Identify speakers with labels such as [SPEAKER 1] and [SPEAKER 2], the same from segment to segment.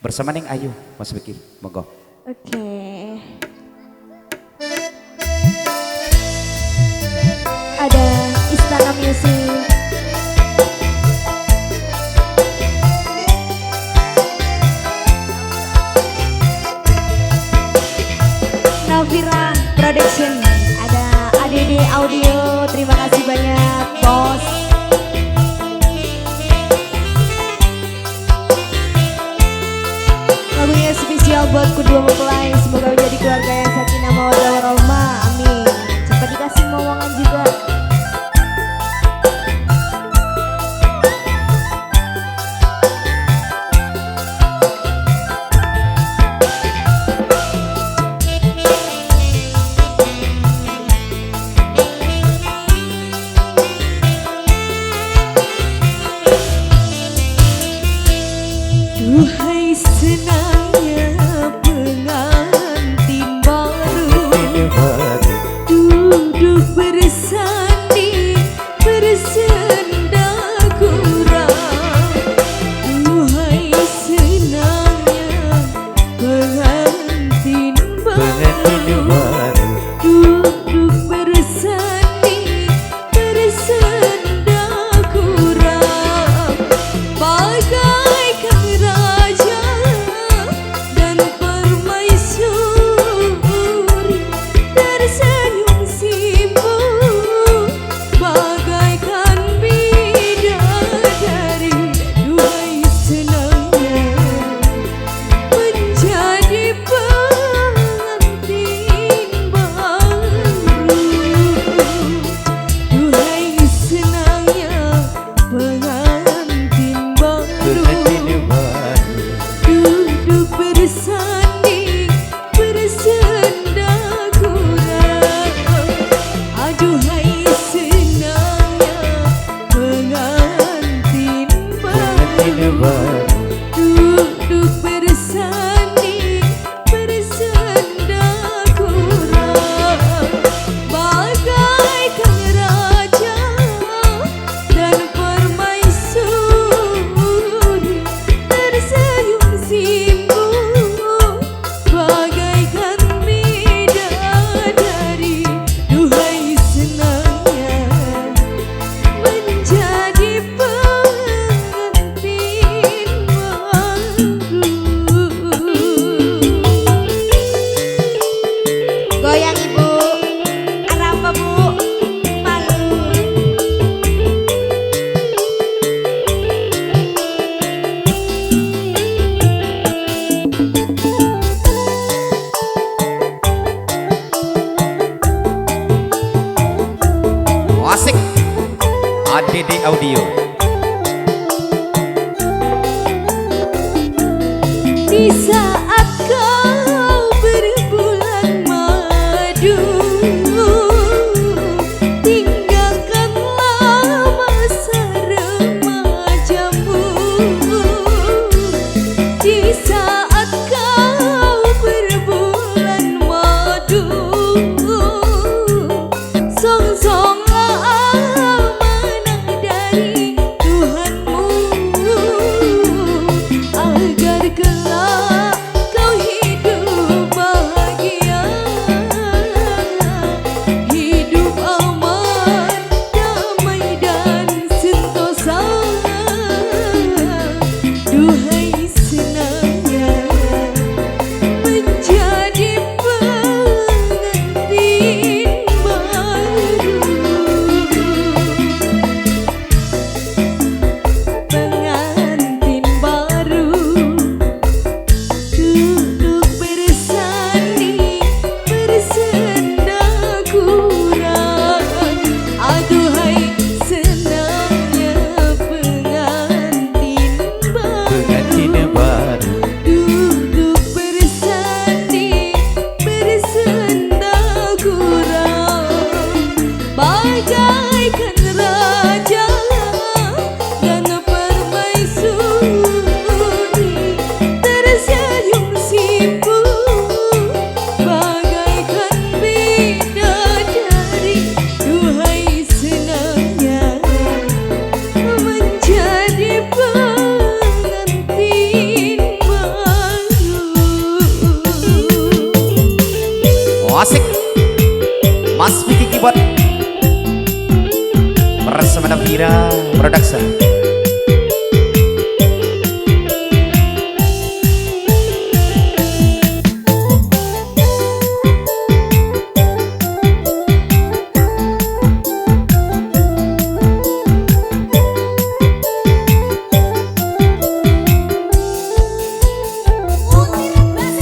[SPEAKER 1] bersama Neng Ayu, Mas Beki, monggo.
[SPEAKER 2] Oke. Ada Istana Music. Navira Production. Ada ADD Audio. Terima kasih banyak, Bos. Lagunya spesial buat kedua mempelai. Semoga menjadi keluarga yang sakinah mawaddah warahmah. Amin. Cepat dikasih momongan juga.
[SPEAKER 3] Duhai senangnya pengantin baru, duduk bersanding bersenda gurau. Duhai senangnya pengantin baru, duduk bersanding bersenda gurau. Bagaikan raja dan permaisuri, tersenyum simpu bagaikan bidadari. Duhai senangnya menjadi pengantin baru. Duhai senangnya pengantin baru, duduk bersanding bersenda gurau. Aduhai senangnya pengantin baru, duduk bersanding bersenda gurau. Bagaikan raja dan permaisuri, tersenyum simpu bagaikan bidadari. Duhai senangnya menjadi pengantin baru.
[SPEAKER 2] Goyang Ibu. Arapa Bu. Palu.
[SPEAKER 1] Asik, ADD Audio.
[SPEAKER 3] Di saat kau berbulan madu, tinggalkanlah masa remajamu. Di saat kau berbulan madu, songsonglah amanah dari Tuhanmu, agar kelak kau hidup
[SPEAKER 1] Asik. Mas Vicky Keyboard bersama Navira Production.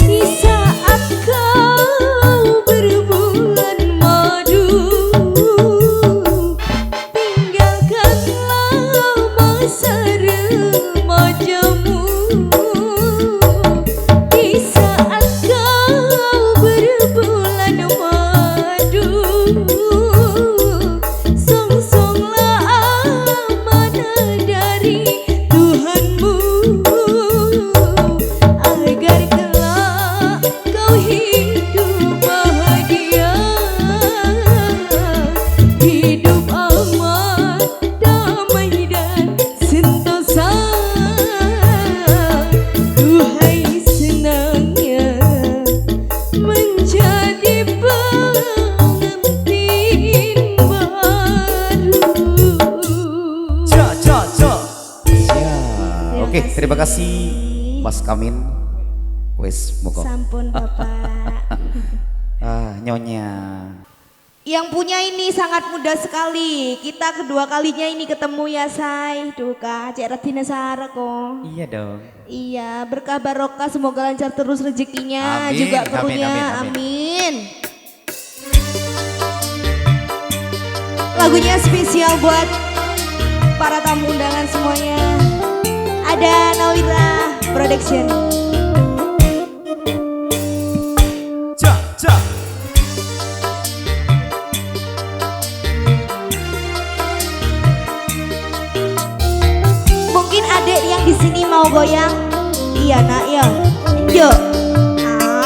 [SPEAKER 3] Di saat kau berbulan madu, tinggalkanlah masa remajamu. Di saat kau berbulan madu, songsonglah amanah dari Tuhanmu, agar kelak kau hidup bahagia, hidup aman, damai dan sentosa. Duhai senangnya menjadi pengantin baru.
[SPEAKER 1] Ya. Oke, terima kasih Mas Kamin. Wes, moko.
[SPEAKER 2] Sampun Bapak.
[SPEAKER 1] Nyonya.
[SPEAKER 2] Yang punya ini sangat mudah sekali. Kita kedua kalinya ini ketemu ya say. Duh kak, Cek Radina Sara kok.
[SPEAKER 1] Iya dong.
[SPEAKER 2] Iya, berkah barokah, semoga lancar terus rezekinya,
[SPEAKER 1] Amin,
[SPEAKER 2] juga
[SPEAKER 1] amin,
[SPEAKER 2] krunya,
[SPEAKER 1] amin, amin.
[SPEAKER 2] amin. Lagunya spesial buat para tamu undangan semuanya. Ada Nawira Production.
[SPEAKER 1] Ja.
[SPEAKER 2] Mungkin adik yang di sini mau goyang. Iya nak ya. Yuk. Ah.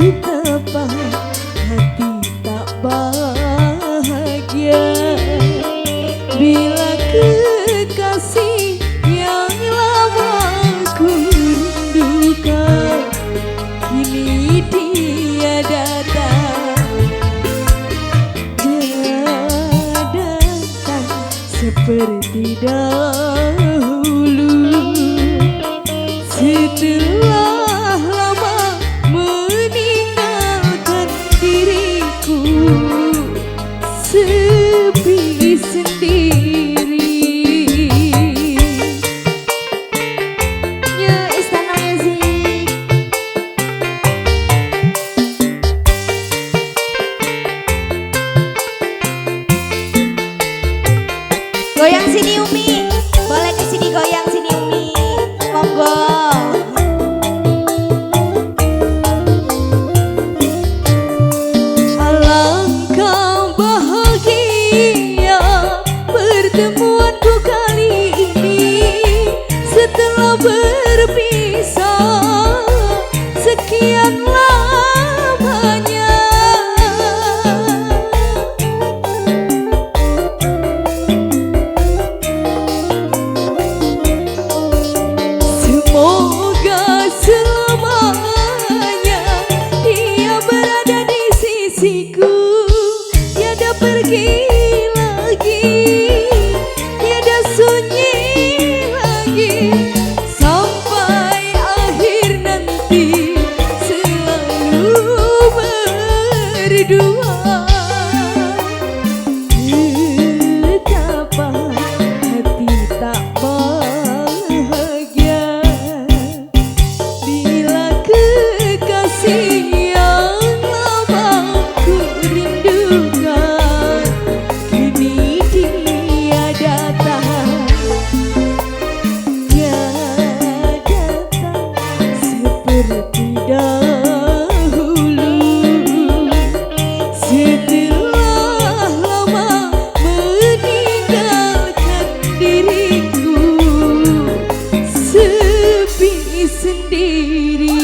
[SPEAKER 3] Betapa hati tak bahagia bila kekasih yang lama ku rindukan kini dia datang. Dia datang seperti dahulu setelah lama meninggalkan diriku sepi sendiri.
[SPEAKER 2] Ya Istana Music. Goyang sini Umi. Boleh ke sini goyang sini Umi. Monggo.
[SPEAKER 3] Alangkah bahagia pertemuanku kali ini setelah berpisah sekian lamanya. Semoga selamanya dia berada di sisiku, tiada pergi lagi, tiada sunyi lagi, sampai akhir nanti selalu berdua. Betapa hati tak bahagia bila kekasih yang lama ku rindukan kini dia datang. Dia datang seperti dahulu setelah lama meninggalkan diriku sepi sendiri.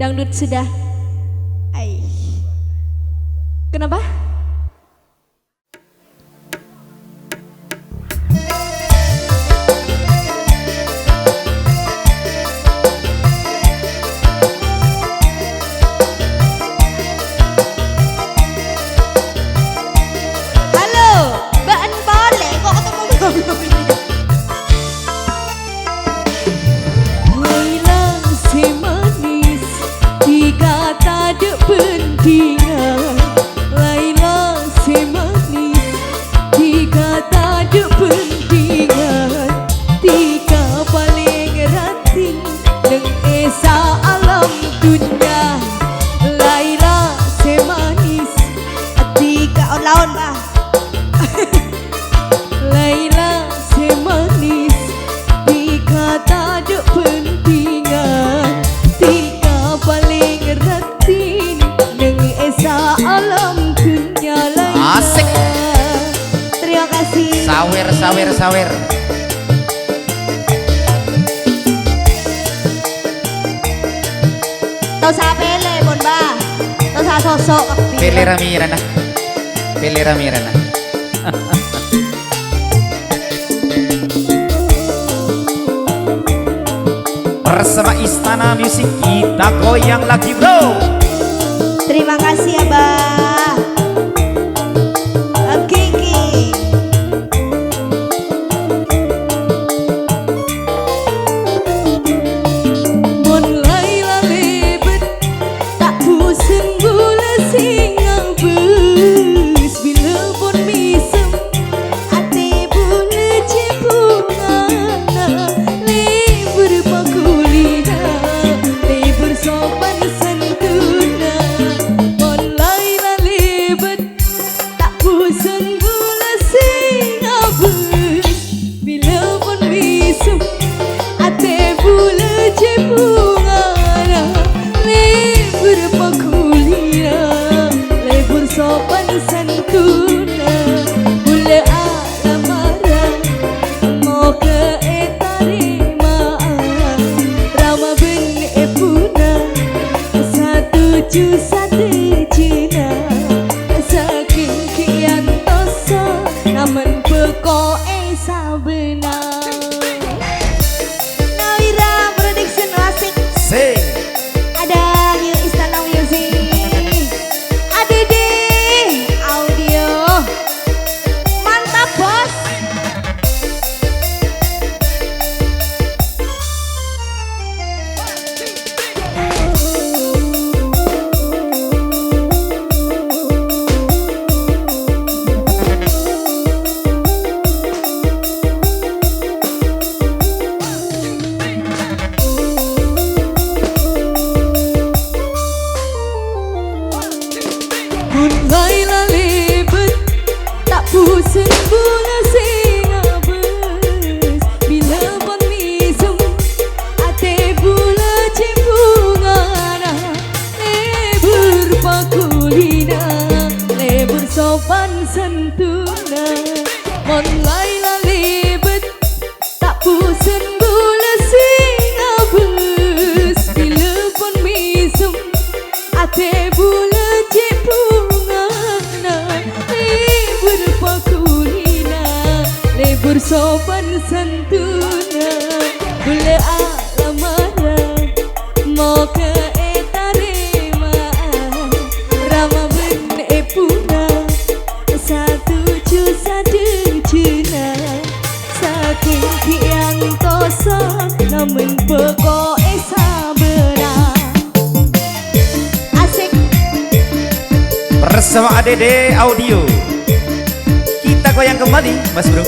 [SPEAKER 2] Dangdut sudah. Ai. Kenapa? Halo, Mbak En boleh kok ketemu belum ini?
[SPEAKER 3] Laila si manis dikata dek pentingan. Laila si manis dikata dek pentingan. Tiga paling rating neng esa alam dunia. Laila si manis
[SPEAKER 2] Tiga on lawan bah.
[SPEAKER 3] Laila si manis dikata dek pentingan. Tiga paling rating neng esa alam dunia. Laila.
[SPEAKER 1] Asik.
[SPEAKER 2] Terima kasih.
[SPEAKER 1] Sawer, sawer, sawer.
[SPEAKER 2] Tau sa pele bon bah. Tau sa sosok kapti.
[SPEAKER 1] Pele Ramirana. Pele Ramirana. Bersama Istana Musik kita goyang lagi bro.
[SPEAKER 2] Terima kasih Abah. Kiki.
[SPEAKER 3] Mon Laila lebet tak pusing gula singa bus. Bila pun misem ate bula cipungana. Lebur pakulina, lebur sopan santuna. Mon Laila lebet tak pusing gula singa bus. Bila pun misem ate bula cipungana. Lebur pakulina, lebur sopan santuna. Bula alamara mau ke etarimaan. Rama ben epuna satu ju satu cina. Saking kian toso namun peko sabenar.
[SPEAKER 2] Nawira Production asik.
[SPEAKER 1] Sing.
[SPEAKER 2] Ada New Istana Music. Ada di audio. Mantap bos.
[SPEAKER 3] Mun Laila lebet tak pusing bula singa bus. Bila pun misem ate bula cimbungana. Lebur pakulina, lebur sopan santuna. Mun Laila lebet tak pusing bula singa bus. Bila pun misem ate bula cipungana. Lebur pakulina, lebur sopan santuna. Bula alamara mau ke etarimaan. Rama ben epuna satu ju satu cina. Saking kian tosa namun peko sabenar.
[SPEAKER 2] Asik.
[SPEAKER 1] Bersama ADD Audio kita goyang kembali Mas Bro.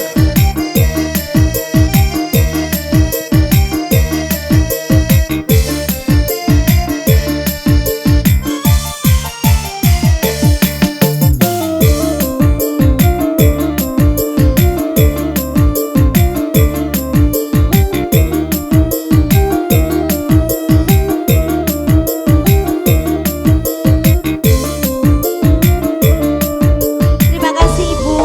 [SPEAKER 2] Terima kasih Ibu.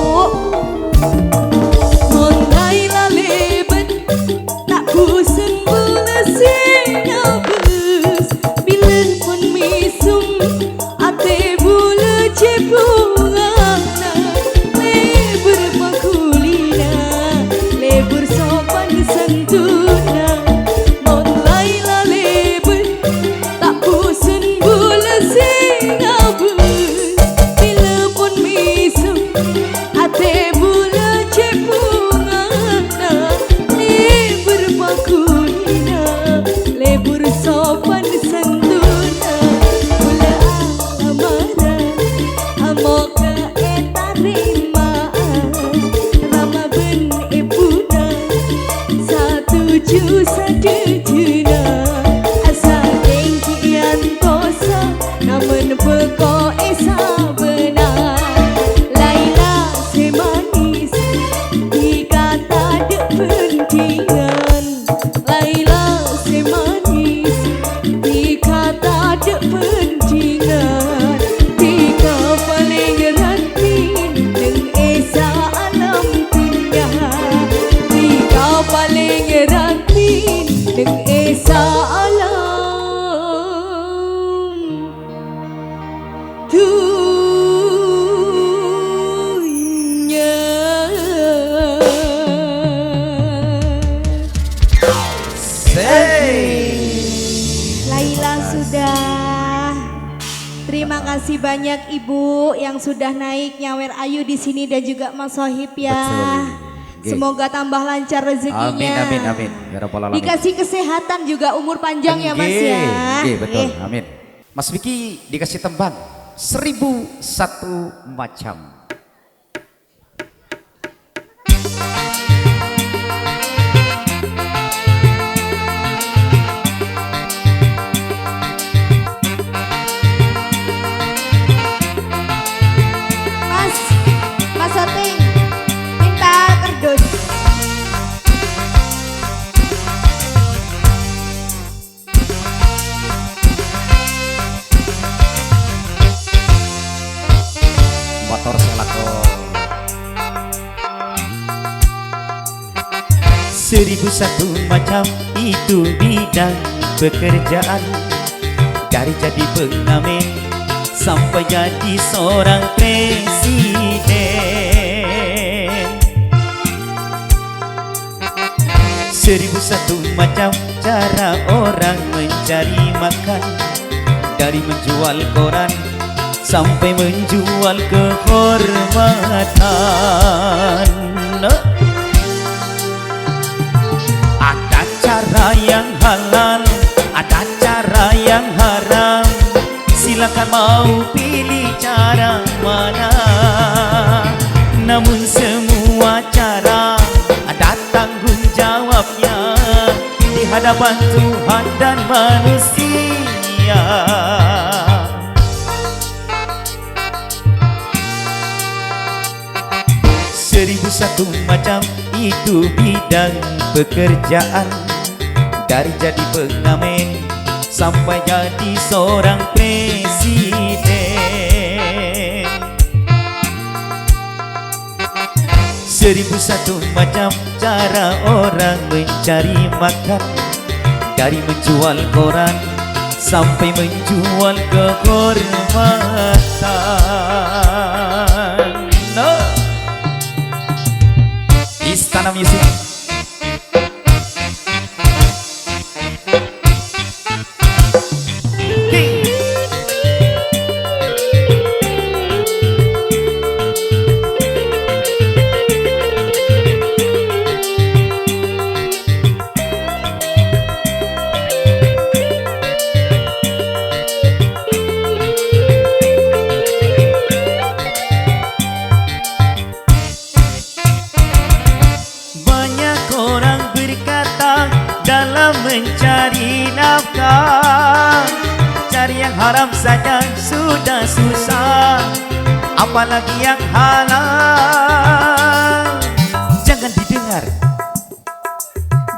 [SPEAKER 2] sudah. Terima kasih banyak Ibu yang sudah naik nyawer ayu di sini dan juga Mas Sohib ya.
[SPEAKER 1] Betul.
[SPEAKER 2] Semoga tambah lancar rezekinya.
[SPEAKER 1] Amin, amin, amin. Ya Rabbal Alamin.
[SPEAKER 2] Dikasih kesehatan juga umur panjang ya Mas ya.
[SPEAKER 1] Betul, amin. Mas Vicky dikasih tembang 1001 macam.
[SPEAKER 2] Mas Soting minta kerdus.
[SPEAKER 1] Motor selako
[SPEAKER 4] 1001 macam itu bidang pekerjaan, dari jadi pengamen sampai jadi seorang presiden. 1001 macam cara orang mencari makan, dari menjual koran sampai menjual kehormatan. Ada cara yang halal, ada cara yang haram. Silakan mau pilih cara mana. Namun semua cara ada tanggung jawabnya di hadapan Tuhan dan manusia. 1001 macam itu bidang pekerjaan, dari jadi pengamen sampai jadi seorang presiden. 1001 macam cara orang mencari makan, dari menjual koran sampai menjual kehormatan. Istana Musik. Mencari nafkah, cari yang haram saja sudah susah, apalagi yang halal. Jangan didengar,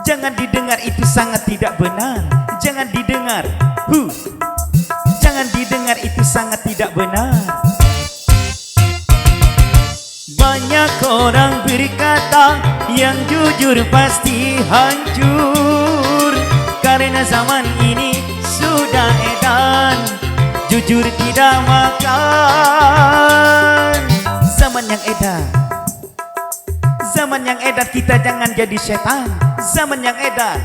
[SPEAKER 4] jangan didengar, itu sangat tidak benar. Jangan didengar, jangan didengar, itu sangat tidak benar. Banyak orang berkata yang jujur pasti hancur, karena zaman ini sudah edan jujur tidak makan. Zaman yang edan, zaman yang edan, kita jangan jadi setan. Zaman yang edan,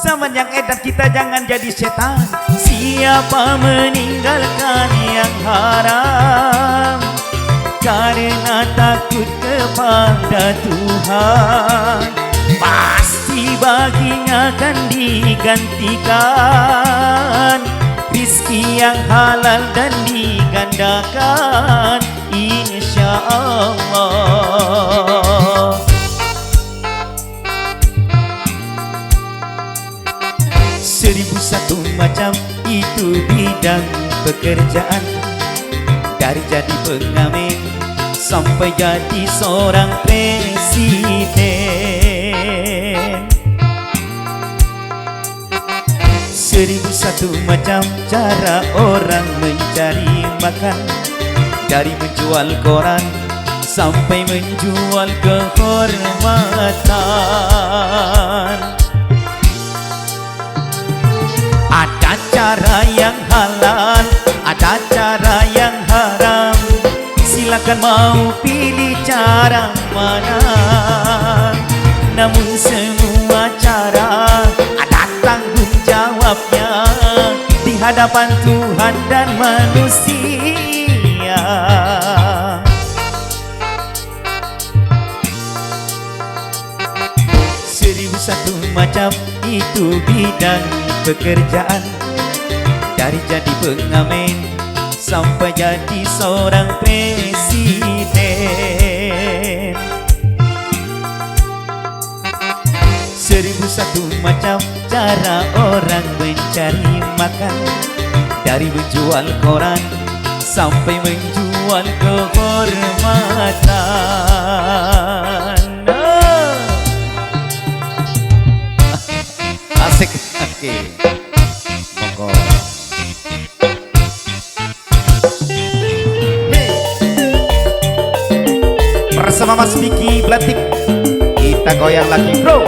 [SPEAKER 4] zaman yang edan, kita jangan jadi setan. Siapa meninggalkan yang haram karena takut kepada Tuhan, pasti baginya akan digantikan rizki yang halal dan digandakan, insya Allah. 1001 macam itu bidang pekerjaan, dari jadi pengamen sampai jadi seorang presiden. 1001 macam cara orang mencari makan, dari menjual koran sampai menjual kehormatan. Ada cara yang halal, ada cara yang haram. Silakan mau pilih cara mana. Namun semua cara ada tanggung jawabnya hadapan Tuhan dan manusia. Seribu satu macam itu bidang pekerjaan, dari jadi pengamen sampai jadi seorang presiden. Seribu satu macam cara orang mencari makan, dari menjual koran sampai menjual kehormatan.
[SPEAKER 1] Asik. Oke. Monggo. Bersama Mas Vicky Blatik, kita goyang lagi bro.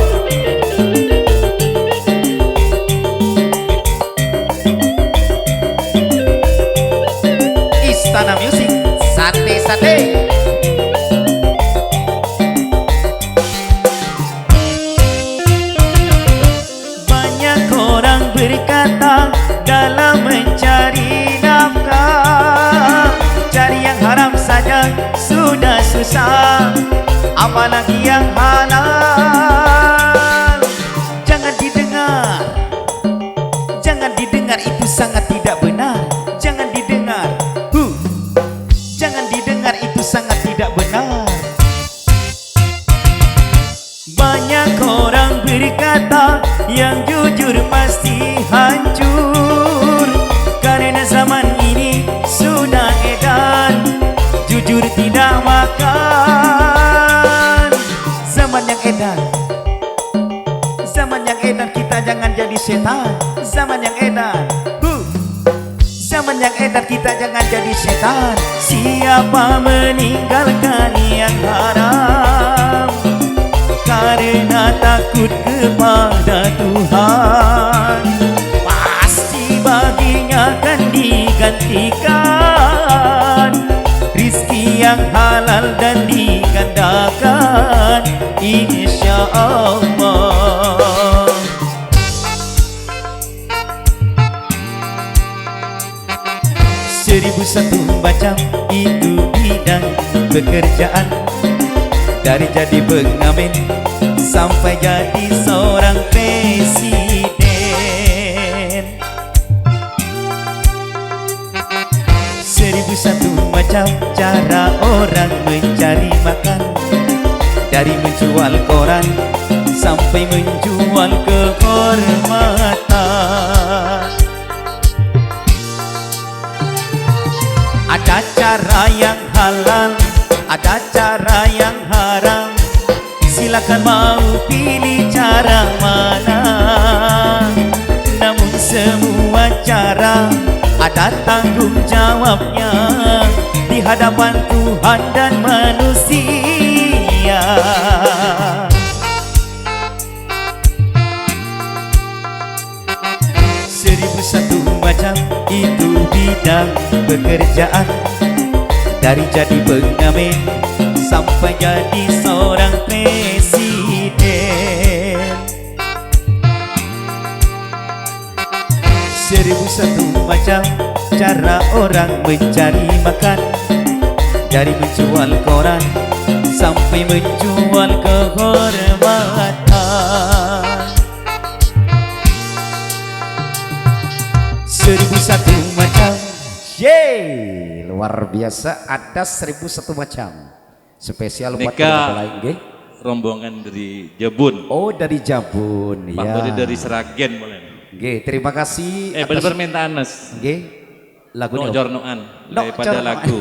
[SPEAKER 1] Istana Musik, sate-sate.
[SPEAKER 4] Banyak orang berkata dalam mencari nafkah, cari yang haram saja sudah susah, apalagi yang halal. Jangan didengar, jangan didengar, itu sangat tidak benar. Jangan didengar, jangan didengar, itu sangat tidak benar. Banyak orang berkata yang jujur pasti hancur, karena zaman ini sudah edan jujur tidak makan. Zaman yang edan, zaman yang edan, kita jangan jadi setan. Zaman yang edan, zaman yang edan, kita jangan jadi setan. Siapa meninggalkan yang haram karena takut kepada Tuhan, pasti baginya akan digantikan rizki yang halal dan digandakan, insya Allah. Seribu satu macam itu bidang pekerjaan, dari jadi pengamen sampai jadi seorang presiden. Seribu satu macam cara orang mencari makan, dari menjual koran sampai menjual kehormatan. Ada cara yang halal, ada cara yang haram, silakan mau pilih cara mana. Namun semua cara ada tanggung jawabnya di hadapan Tuhan dan manusia. Seribu satu macam itu bidang pekerjaan, dari jadi pengamen sampai jadi seorang presiden. Seribu satu macam cara orang mencari makan, dari menjual koran sampai menjual kehormatan. Seribu satu macam.
[SPEAKER 1] Yeay, luar biasa. Ada 1001 macam. Spesial buat
[SPEAKER 5] Neka
[SPEAKER 1] lain, nggih.
[SPEAKER 5] rombongan dari Jabun.
[SPEAKER 1] Oh, dari Jabun,
[SPEAKER 5] Pak
[SPEAKER 1] ya.
[SPEAKER 5] Budi dari Seragen boleh.
[SPEAKER 1] Nggih, terima kasih.
[SPEAKER 5] Bener minta Anes.
[SPEAKER 1] Nggih. Lagunya.
[SPEAKER 5] No Jornoan daripada
[SPEAKER 1] Jornoan.
[SPEAKER 5] lagu.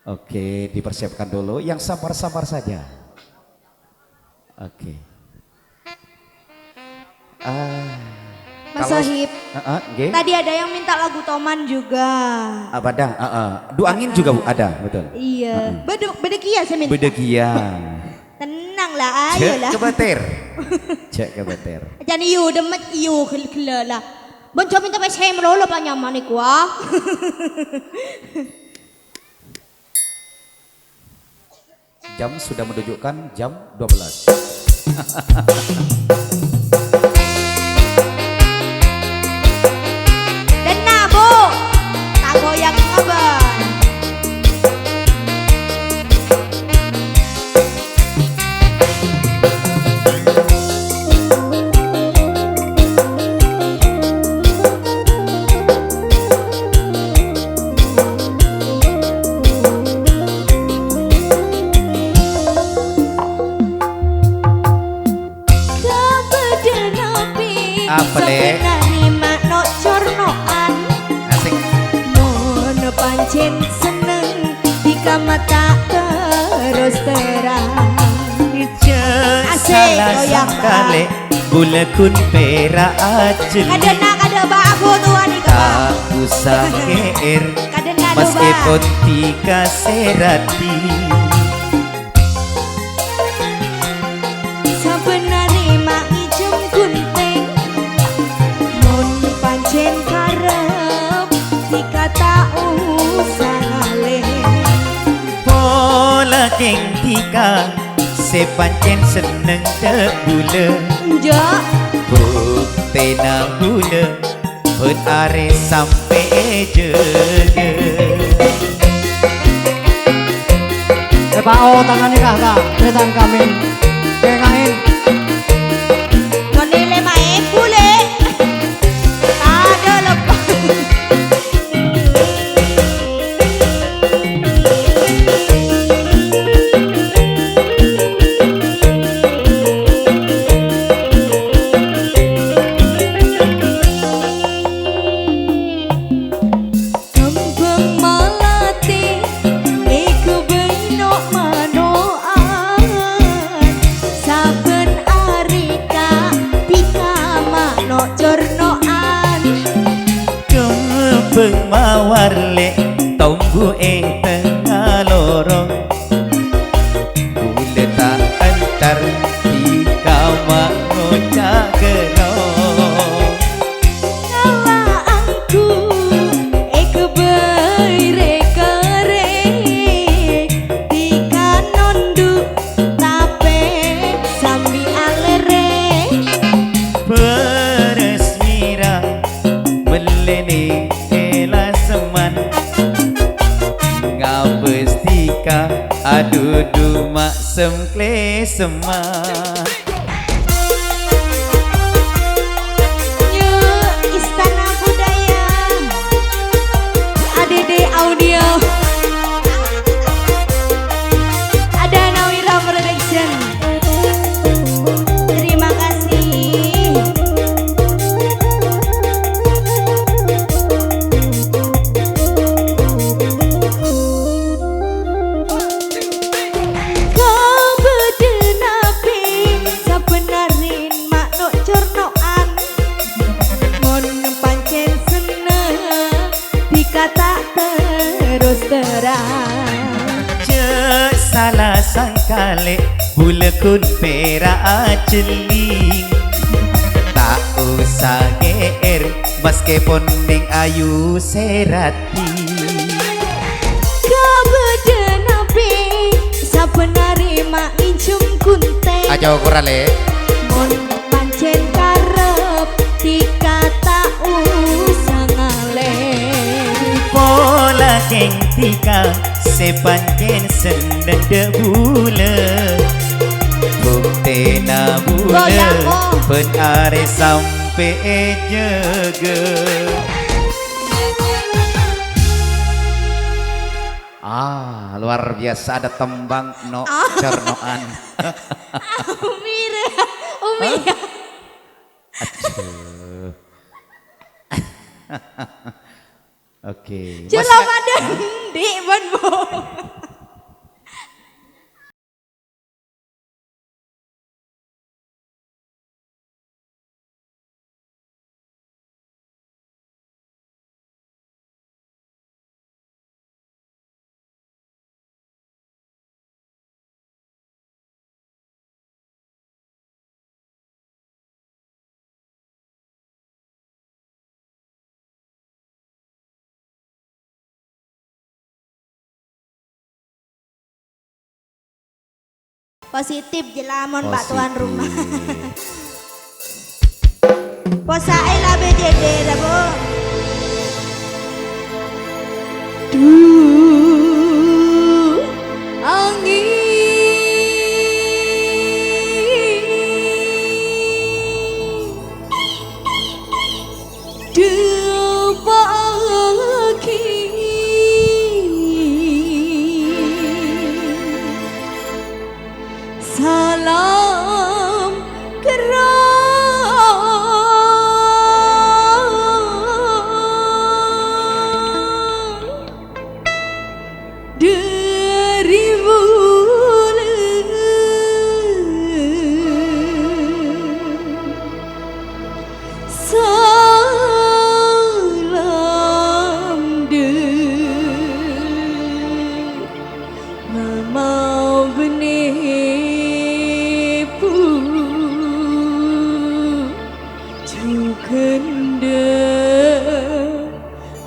[SPEAKER 1] Oke, dipersiapkan dulu. Yang sabar-sabar saja. Oke.
[SPEAKER 2] Mas
[SPEAKER 1] Kalau-
[SPEAKER 2] Sohib,
[SPEAKER 1] nggih.
[SPEAKER 2] tadi ada yang minta lagu Toman juga.
[SPEAKER 1] Apa dah? Du angin juga Bu, ada, betul.
[SPEAKER 2] Iya. Bedekia saya minta.
[SPEAKER 1] Bedekia.
[SPEAKER 2] Tenang lah, ayo lah.
[SPEAKER 1] Cek kebeter. Cek kebeter.
[SPEAKER 2] Jangan iyo demet iyo khel lah. Bonco minta saya melolo pak nyaman iku ah.
[SPEAKER 1] Jam sudah menunjukkan jam 12.
[SPEAKER 3] pancen seneng jika mata terus terang.
[SPEAKER 4] Salah
[SPEAKER 2] goyang,
[SPEAKER 4] sangkale bulekun pera acil
[SPEAKER 2] Kadena kada babu tuan ika ba.
[SPEAKER 4] tak usah geer
[SPEAKER 2] Kadena do ba.
[SPEAKER 4] meskipun tika serati
[SPEAKER 3] Sabenare mak ijem kunting mun pancen karep jika tak usah ngalih.
[SPEAKER 4] pola keng tika sepancen seneng tegula
[SPEAKER 3] Njok
[SPEAKER 4] bukti na gula pun are sampai jege
[SPEAKER 6] Pak tangan nikah kak, datang kami pengain.
[SPEAKER 2] Nonile mae kule. Ada lepas.
[SPEAKER 3] kembang malati iku benok manoan saben arika tika makno cornoan.
[SPEAKER 4] kembang mawar lek tombu tengah lorong bule tak antar tika mak ngocak genong
[SPEAKER 3] Ngawaanku iku beire kere tika nonduk tape sambi alere.
[SPEAKER 4] beresmira melene ela seman ngabes tika adudu mak semkle seman
[SPEAKER 3] Yuk Istana Budaya ADD Audio ada Nawira Production. Terima kasih. Kau bedenapi sabenarin makno cornoan mon pancen seneng dikata terus terang.
[SPEAKER 4] Cek salah sangkale bulekun pera aceling tak usah geer meskipun ning ayu serati
[SPEAKER 3] Kau bedenapi sabenari mak injum kunte
[SPEAKER 1] Aja ukuran le.
[SPEAKER 3] mon pancen karep dikata usah ngalih.
[SPEAKER 4] pola keng tika sepancen seneng de bule bukti na bule
[SPEAKER 2] Goyang, oh.
[SPEAKER 4] pen are sampai jege
[SPEAKER 1] Luar biasa ada tembang no cernoan.
[SPEAKER 2] Umi re. Umi.
[SPEAKER 4] Oke.
[SPEAKER 2] Jelom ada di bonbo. Positif jelamon Pak Tuan rumah. Posae la BJD dah, Bu.
[SPEAKER 3] Duh, angin duh pagi salam kerang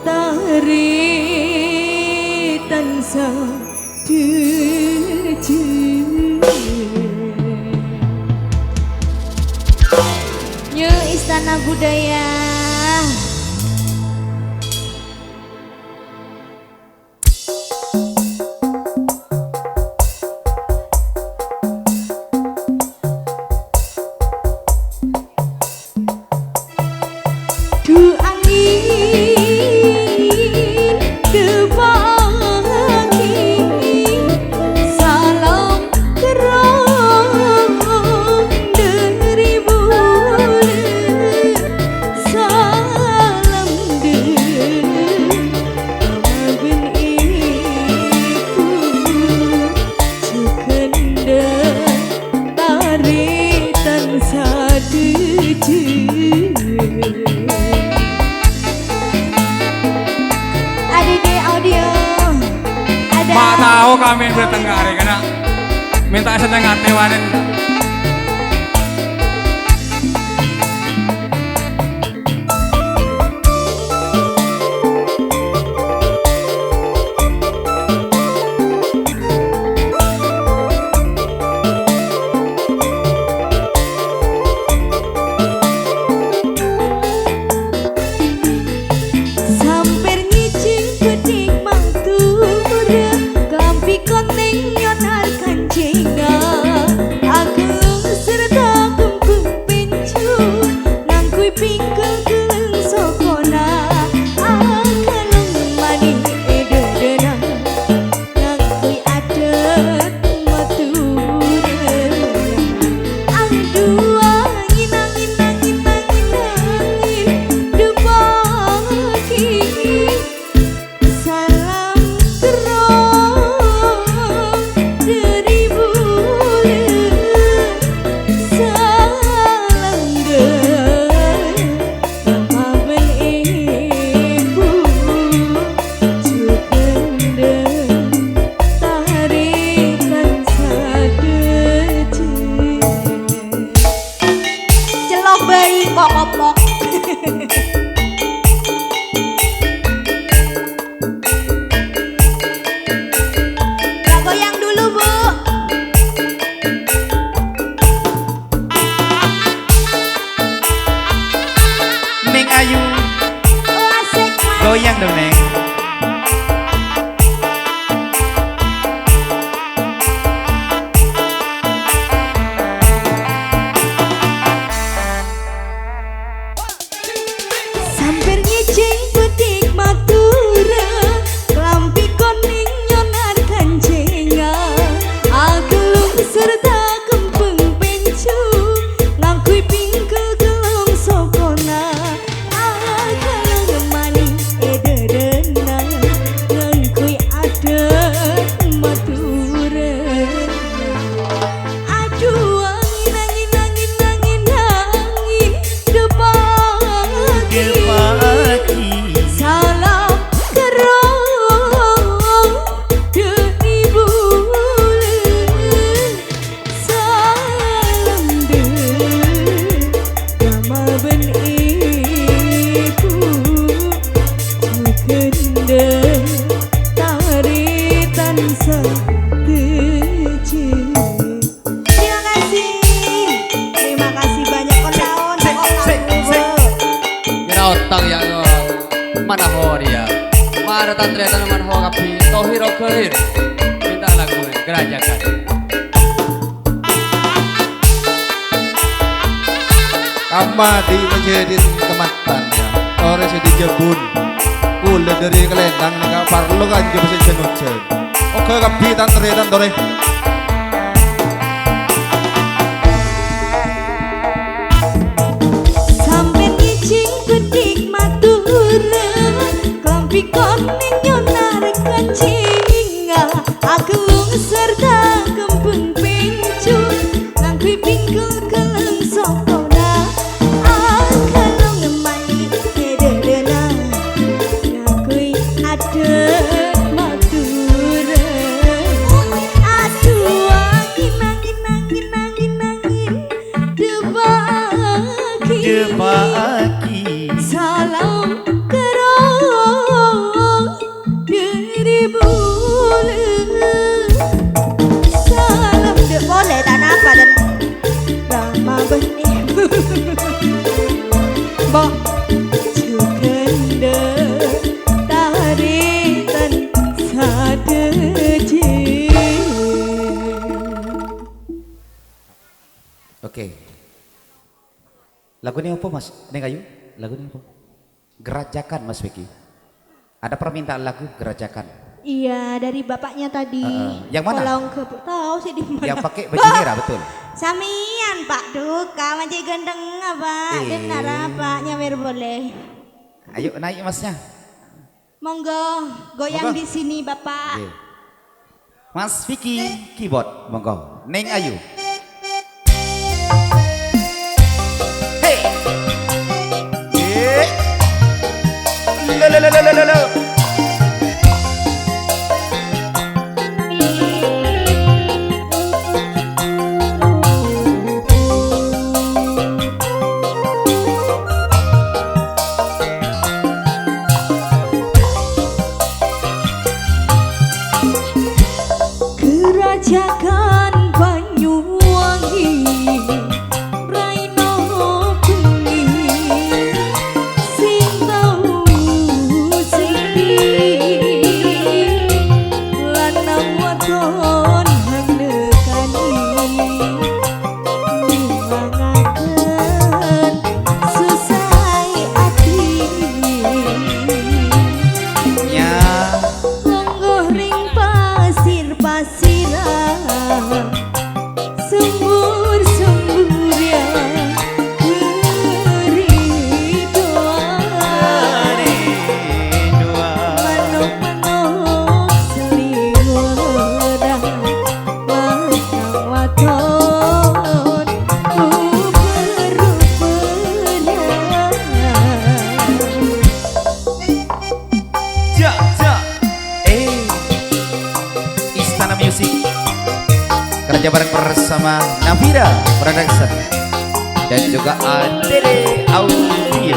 [SPEAKER 3] tari tansah deje.
[SPEAKER 2] Nye Istana Budaya.
[SPEAKER 3] Du angin debaki salam kerong dari bulan salam dari amaben iku cekenda tari tansah deje.
[SPEAKER 6] Mak tahu kami bertengkar karena minta setengah tewanin.
[SPEAKER 3] Samper ngicing pedik mantura kampi koneng yonar kancinga agung serta kumpung pencu nangkui pingkel keleng sokona akalung mani ededena nangkui adet matura aduh angin angin angin angin angin debaki salam terong dari bulan salam amaben ibu cukenda tarikan sadeje.
[SPEAKER 2] Celok bayi kok koplok. Nah, goyang dulu Bu.
[SPEAKER 4] Neng Ayu,
[SPEAKER 2] Oh, asik Mas.
[SPEAKER 4] goyang dong Neng.
[SPEAKER 3] Samper ngicing pedik matura klampi koning nyonar kancenga agelung serta kempeng pencu ngangkui pingkel gelung sokona agelung mani ededena ngangkui adet matura. Aduh angin angin angin angin angin debaki salam kerong dari bulan salam dari amaben ibu cekenda tari tansah deje.
[SPEAKER 2] Terima kasih. Terima kasih banyak kondaon.
[SPEAKER 6] Kira otak ya no. Mana ho dia? Mana tantri tanaman ho kapi tohiro kelir. Minta lagu gerajakan.
[SPEAKER 7] Kamadi menjadi kematannya orang sedih jebun kula dari kelendang nih parlo kan jebus jenujen oke kapi tantri tantore
[SPEAKER 3] Sampai ngicing pedik matura klampi koning nyonar kancinga agelung serta kempeng pencu ngangkui pingkel keleng sokona akalung mani ededena ngangkui adet matura. Aduh angin angin angin angin angin debaki
[SPEAKER 4] Debaki
[SPEAKER 3] salam
[SPEAKER 1] Lagu ini apa Mas? Neng Ayu? Lagu ini apa? Gerajakan Mas Vicky. Ada permintaan lagu Gerajakan.
[SPEAKER 2] Iya, dari bapaknya tadi.
[SPEAKER 1] Yang mana?
[SPEAKER 2] Kolong ke tahu sih di mana.
[SPEAKER 1] Yang pakai baju merah betul.
[SPEAKER 2] Samian Pak Duka, macam gendeng apa? Benar apa? Nyawer boleh.
[SPEAKER 1] Ayo naik Masnya.
[SPEAKER 2] Monggo, goyang
[SPEAKER 1] Monggo.
[SPEAKER 2] di sini Bapak.
[SPEAKER 1] Oke. Mas Vicky keyboard, monggo. Neng Ayu. Hey. Lo.
[SPEAKER 3] Gerajakan Banyuwangi Raino bengi sing tau sepi lanang wadon hanekani niwangaken susah ati
[SPEAKER 1] Ya.
[SPEAKER 3] longgoh ring pasir-pasiran sembur-sembur ya keridoan manuk-manuk seliweran lanang wadon uber-uberan.
[SPEAKER 4] Ja. Istana Music
[SPEAKER 1] Kerja bareng bersama Navira Production dan juga Adele Audio.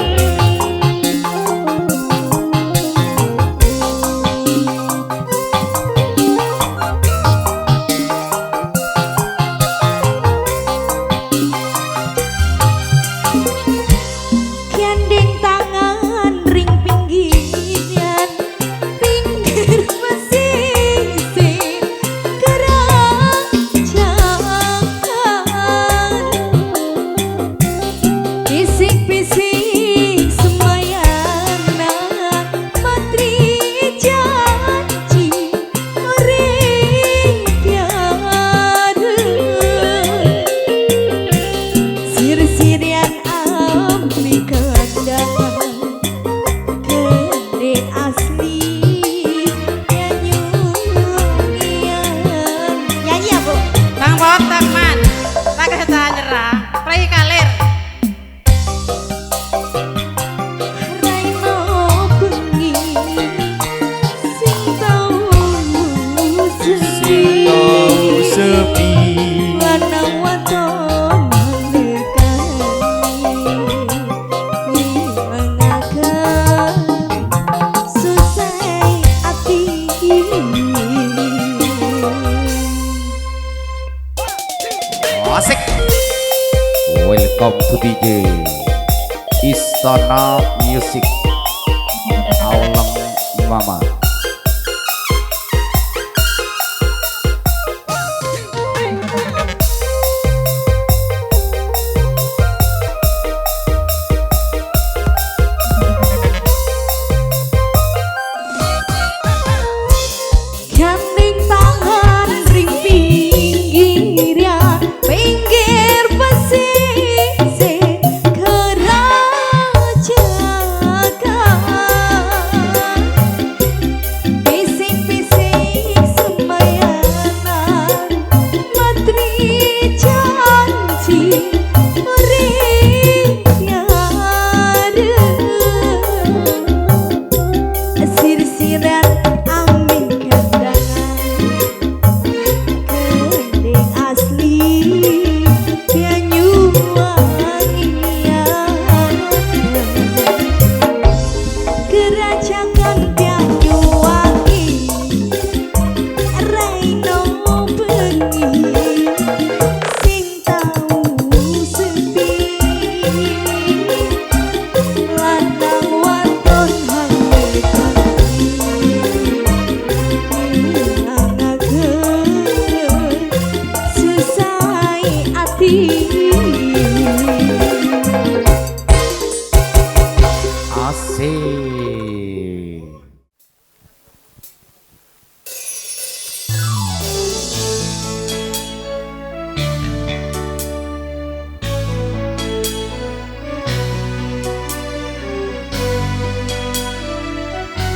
[SPEAKER 3] Gandeng tangan ring pinggiran pinggir pesisir gerajakan bisik-bisik semayana matri janji ring piara sir-sirian ambi kandangan gede asli nyanyungian nyanyi ya Bu?
[SPEAKER 8] Bang Botak man, tak kata nyerah, prai kalir.
[SPEAKER 3] Raino bengi sing tau
[SPEAKER 4] sepi
[SPEAKER 3] lanang wadon hanekani niwangaken susah ati.
[SPEAKER 1] Asik. Welcome to DJ Istana Music Aulang Mama.
[SPEAKER 3] Gandeng tangan ring pinggiran pinggir pesisir gerajakan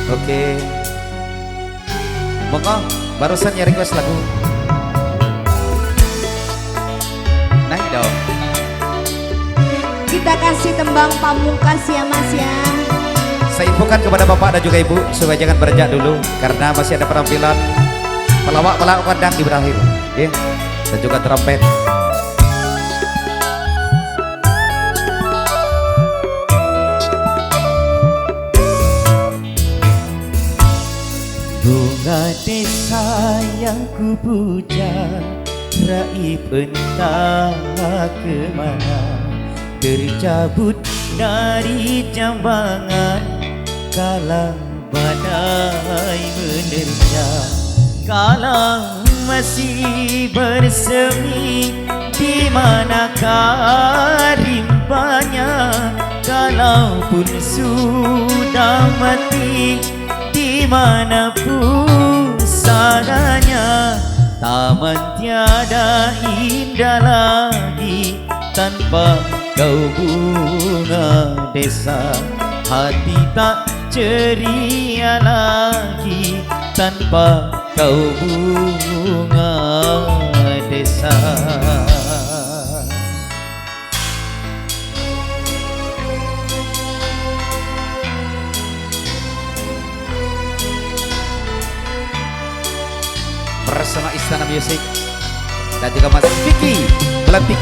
[SPEAKER 1] Oke. Monggo, barusan ya request lagu. Naik dong.
[SPEAKER 2] Kita kasih tembang pamungkas ya Mas ya.
[SPEAKER 1] Saya infokan kepada Bapak dan juga Ibu supaya jangan beranjak dulu karena masih ada penampilan pelawak-pelawak kandang di berakhir. Ya. Dan juga trompet.
[SPEAKER 4] Bunga desa yang ku puja, raib entah kemana, tercabut dari jambangan kala badai menerjang. Kala masih bersemi, di manakah rimbanya? Kalaupun sudah mati, di mana pusadanya? Taman tiada indah lagi tanpa kau bunga desa. Hati tak ceria lagi tanpa kau bunga desa.
[SPEAKER 1] Bersama Istana Music dan juga Mas Vicky Belantik.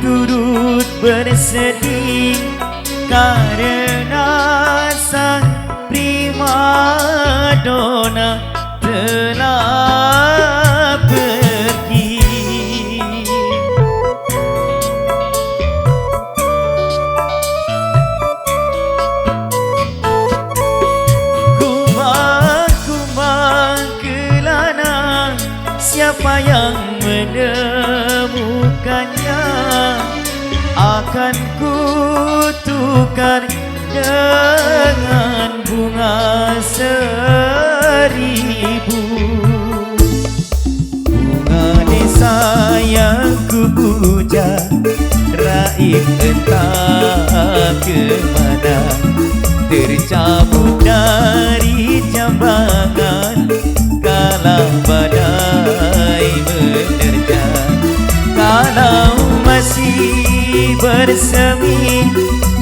[SPEAKER 4] Turut bersedih karena sang primadona telah pergi. Kumbang-kumbang kelana, siapa yang menemukannya? Akan ku tukar dengan bunga seribu. Bunga desa yang ku puja, raib entah kemana, tercabut dari jambangan kala badai menerjang. Kalau masih bersemi,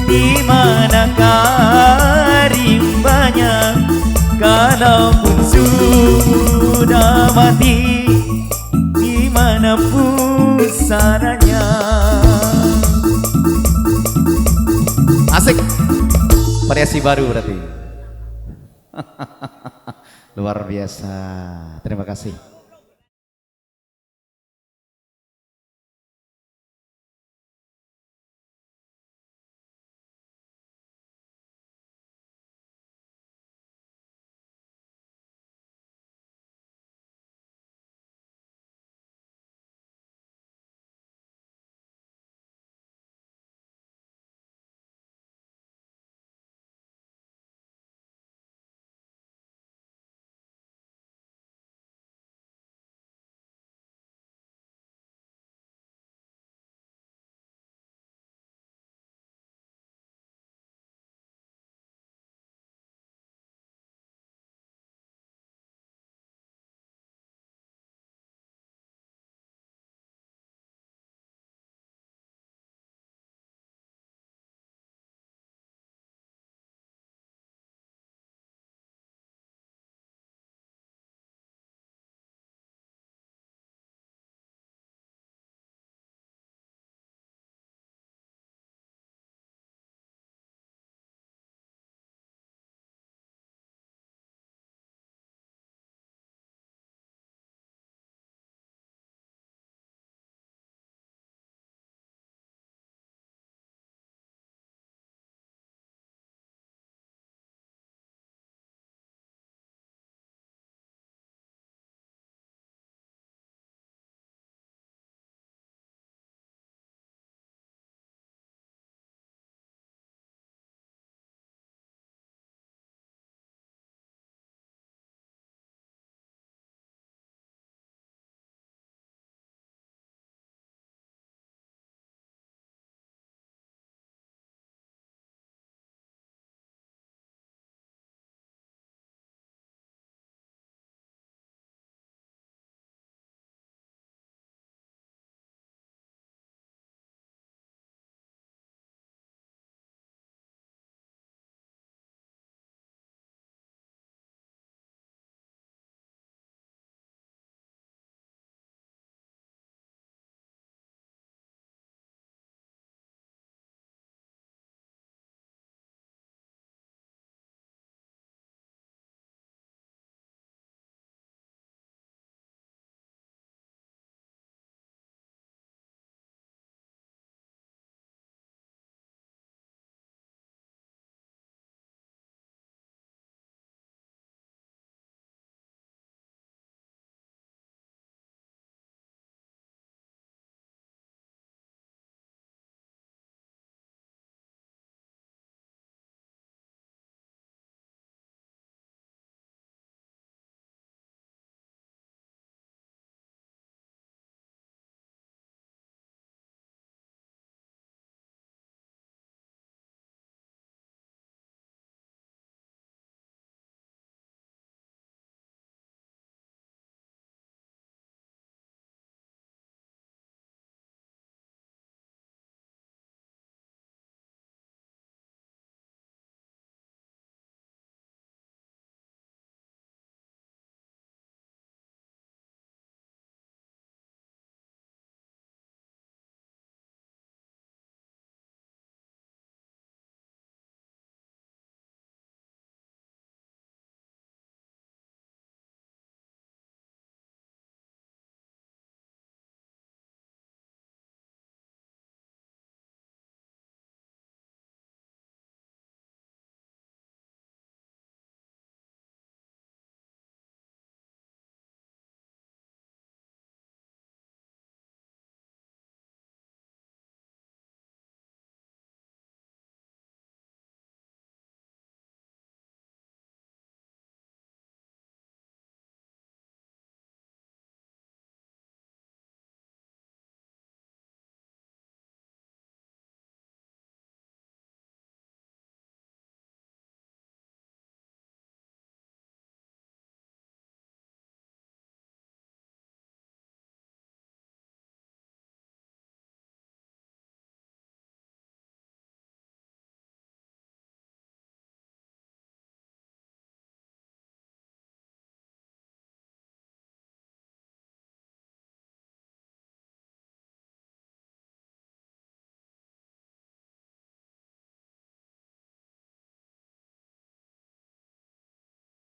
[SPEAKER 4] di manakah rimbanya? Kalaupun sudah mati, di mana pusadanya?
[SPEAKER 1] Asik. Variasi baru berarti. Luar biasa. Terima kasih.